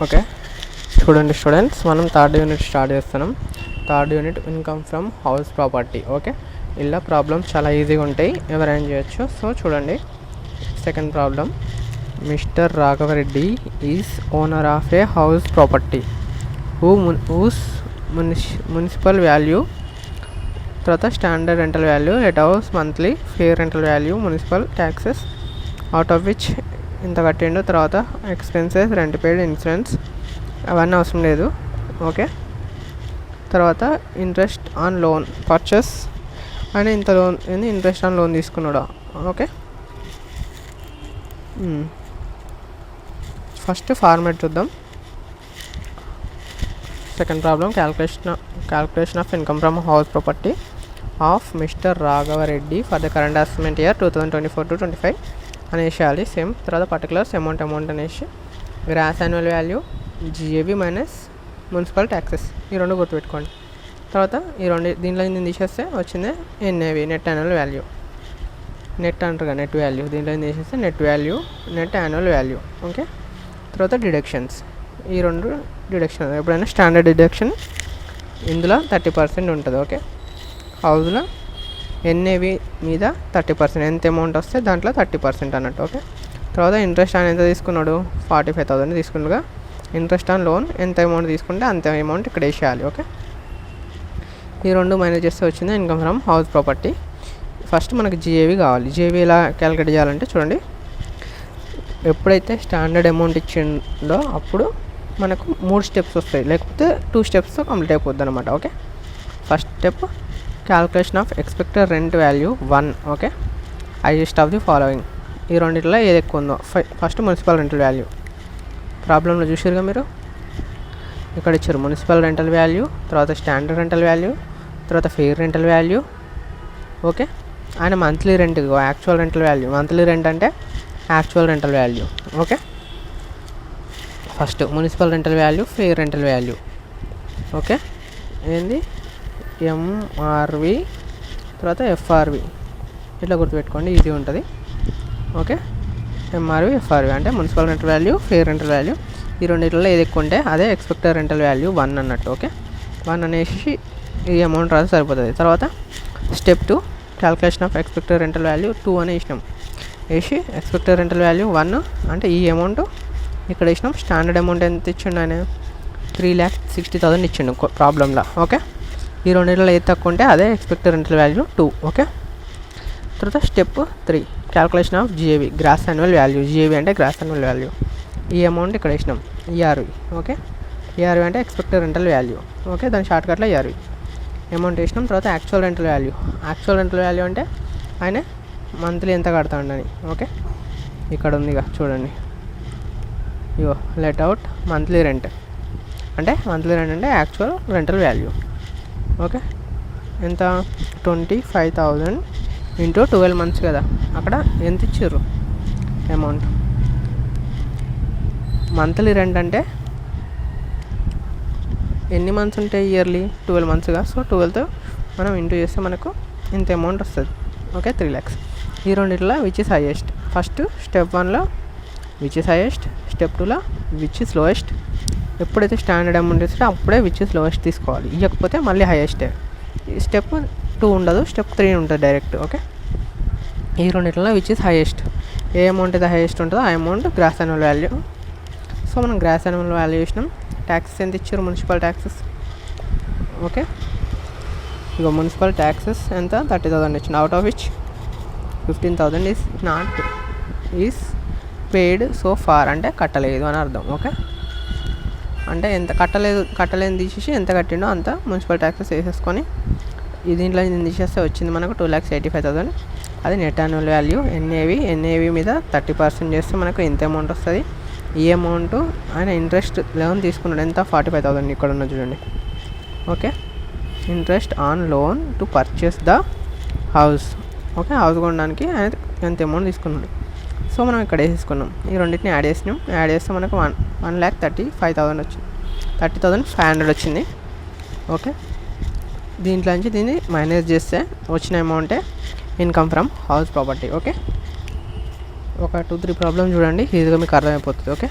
Okay, చూడండి students, మనం third unit start చేస్తున్నాం. Third unit income from house property. Okay, ఇలా ప్రాబ్లమ్స్ చాలా ఈజీగా ఉంటాయి, ఎవరైనా చేయొచ్చు. సో చూడండి, second problem, mister Raghava Reddy is owner of a house property whose municipal value, తర్వాత standard rental value, let house monthly fare rental value, municipal taxes out of which ఇంత కట్టిండు, తర్వాత ఎక్స్పెన్సెస్, రెంట్ పేడ్, ఇన్సూరెన్స్, అవన్నీ అవసరం లేదు. ఓకే, తర్వాత interest on loan purchase అని ఇంత లోన్ ఏంది, ఇంట్రెస్ట్ ఆన్ లోన్ తీసుకున్నాడు. ఓకే, ఫస్ట్ ఫార్మాట్ చూద్దాం. Second problem, calculation of income from house property of mister Raghava Reddy for the current assessment year 2024-25 అనేసి సేమ్. తర్వాత పర్టికులర్స్ అమౌంట్ అనేసి gross annual value, GAB minus municipal taxes, ఈ రెండు గుర్తుపెట్టుకోండి. తర్వాత ఈ రెండు దీంట్లో నేను తీసేస్తే వచ్చింది NAV, net annual value. Net అంటారుగా నెట్ వాల్యూ, దీంట్లో తీసేస్తే net value, net annual value. Okay, తర్వాత డిడక్షన్స్, ఈ రెండు డిడక్షన్. ఎప్పుడైనా స్టాండర్డ్ డిడక్షన్ ఇందులో 30% ఉంటుంది. ఓకే, హౌస్లో ఎన్ఏవి మీద 30%, ఎంత అమౌంట్ వస్తే దాంట్లో 30% అన్నట్టు. ఓకే, తర్వాత ఇంట్రెస్ట్ ఆన్ ఎంత తీసుకున్నాడు, 45,000 తీసుకున్నాడుగా. ఇంట్రెస్ట్ ఆన్ లోన్ ఎంత అమౌంట్ తీసుకుంటే అంత అమౌంట్ ఇక్కడ వేసేయాలి. ఓకే, ఈ రెండు మైనస్ చేస్తే వచ్చింది income from house property. First మనకు జిఏవి కావాలి. జిఏవి ఎలా క్యాలిక్యులేట్ చేయాలంటే చూడండి, ఎప్పుడైతే స్టాండర్డ్ అమౌంట్ ఇచ్చిండో అప్పుడు మనకు 3 స్టెప్స్ వస్తాయి, లేకపోతే 2 స్టెప్స్తో కంప్లీట్ అయిపోద్ది అనమాట. Okay, first step calculation of expected rent value 1. Okay, highest of the following, ఈ రెండిట్లో ఏది ఎక్కువ ఉందో. ఫస్ట్ మున్సిపల్ రెంటల్ వాల్యూ, ప్రాబ్లంలో చూసారుగా మీరు, ఇక్కడ ఇచ్చారు మున్సిపల్ రెంటల్ వాల్యూ, తర్వాత స్టాండర్డ్ రెంటల్ వాల్యూ, తర్వాత ఫెయిర్ రెంటల్ వాల్యూ. ఓకే, ఆయన monthly rent, actual rental value, monthly rent అంటే actual rental value. Okay, first municipal rental value, fair rental value. Okay, ఏంది ఎంఆర్వి, తర్వాత ఎఫ్ఆర్వి, ఇట్లా గుర్తుపెట్టుకోండి, easy ఉంటుంది. Okay, MRV, ఎఫ్ఆర్వి అంటే municipal rental value, fair rental value, ఈ రెండిట్లో ఏది ఎక్కువ ఉంటే అదే ఎక్స్పెక్టెడ్ రెంటల్ వాల్యూ 1 అన్నట్టు. ఓకే, 1 అనేసి ఈ అమౌంట్ రాసి సరిపోతుంది. తర్వాత step 2 calculation of expected rental value 2 అని వేసినాం. వేసి ఎక్స్పెక్టెడ్ రెంటల్ వాల్యూ 1 అంటే ఈ అమౌంట్ ఇక్కడ వేసినాం. స్టాండర్డ్ అమౌంట్ ఎంత ఇచ్చిండు ఆయన, 3,60,000 ఇచ్చిండు ప్రాబ్లంలో. ఓకే, ఈ రెండిట్లో ఏది తక్కువ ఉంటే అదే ఎక్స్పెక్టెడ్ రెంటల్ వాల్యూ 2. ఓకే, తర్వాత step 3 calculation of GAV, gross annual value. GAV అంటే గ్రాస్ యాన్యువల్ వాల్యూ, ఈ అమౌంట్ ఇక్కడ వేసినాం. ఈఆర్వి. ఓకే, ఈఆర్వి అంటే ఎక్స్పెక్టెడ్ రెంటల్ వాల్యూ. ఓకే, దాని షార్ట్కట్లో ఈఆర్వి అమౌంట్ వేసినాం. తర్వాత actual rental value. Actual rental value అంటే ఆయన మంత్లీ ఎంత కడతాడని. ఓకే, ఇక్కడ ఉందిగా చూడండి, ఇగో లెట్ అవుట్ మంత్లీ రెంట్ అంటే యాక్చువల్ రెంటల్ వాల్యూ. ఓకే, ఎంత, 25,000 ఇంటూ 12 months కదా, అక్కడ ఎంత ఇచ్చారు అమౌంట్. మంత్లీ రెంట్ అంటే ఎన్ని మంత్స్ ఉంటాయి ఇయర్లీ, 12 monthsగా. సో 12తో మనం ఇంటూ చేస్తే మనకు ఇంత అమౌంట్ వస్తుంది. Okay, 3 lakhs. ఈ రెండిట్లో which is highest, first step 1లో విచ్ ఇస్ హైయెస్ట్, స్టెప్ 2లో విచ్ ఇస్ లోయెస్ట్. ఎప్పుడైతే స్టాండర్డ్ అమౌంట్ ఇస్తే అప్పుడే విచ్ ఇస్ లోయెస్ట్ తీసుకోవాలి, ఇవ్వకపోతే మళ్ళీ హైయెస్టే. స్టెప్ 2 ఉండదు, స్టెప్ 3 ఉంటుంది డైరెక్ట్. ఓకే, ఈ రెండిట్లో విచ్ ఇస్ హైయెస్ట్, ఏ అమౌంట్ అయితే హైయెస్ట్ ఉంటుందో ఆ amount gross annual value. So మనం గ్రాస్ యాన్యువల్ వాల్యూ చేసినాం. ట్యాక్సెస్ ఎంత ఇచ్చారు, మున్సిపల్ ట్యాక్సెస్. ఓకే, ఇక మున్సిపల్ ట్యాక్సెస్ ఎంత, 30,000 ఇచ్చిన. Out of which 15,000 is paid so far, అంటే కట్టలేదు అని అర్థం. ఓకే, అంటే ఎంత కట్టలేదు తీసేసి ఎంత కట్టిండో అంత మున్సిపల్ ట్యాక్సెస్ వేసేసుకొని దీంట్లో నేను తీసేస్తే వచ్చింది మనకు 2,85,000. అది నెట్ యాన్యువల్ వాల్యూ. ఎన్ఏవి మీద 30% చేస్తే మనకు ఎంత అమౌంట్ వస్తుంది. ఈ అమౌంట్ ఆయన ఇంట్రెస్ట్ లోన్ తీసుకున్నాడు, ఎంత, 45,000 ఇక్కడ ఉన్న చూడండి. Okay, interest on loan to purchase the house. Okay, house కొనడానికి ఆయన ఎంత అమౌంట్ తీసుకున్నాడు. సో మనం ఇక్కడ వేసేసుకున్నాం, ఈ రెండింటిని యాడ్ చేస్తే మనకు 1,35,000 వచ్చింది, 30,500 వచ్చింది. ఓకే, దీంట్లో నుంచి దీన్ని మైనస్ చేస్తే వచ్చిన అమౌంటే income from house property. Okay, ఒక 2-3 ప్రాబ్లమ్ చూడండి, ఈజీగా మీకు అర్థమైపోతుంది. ఓకే.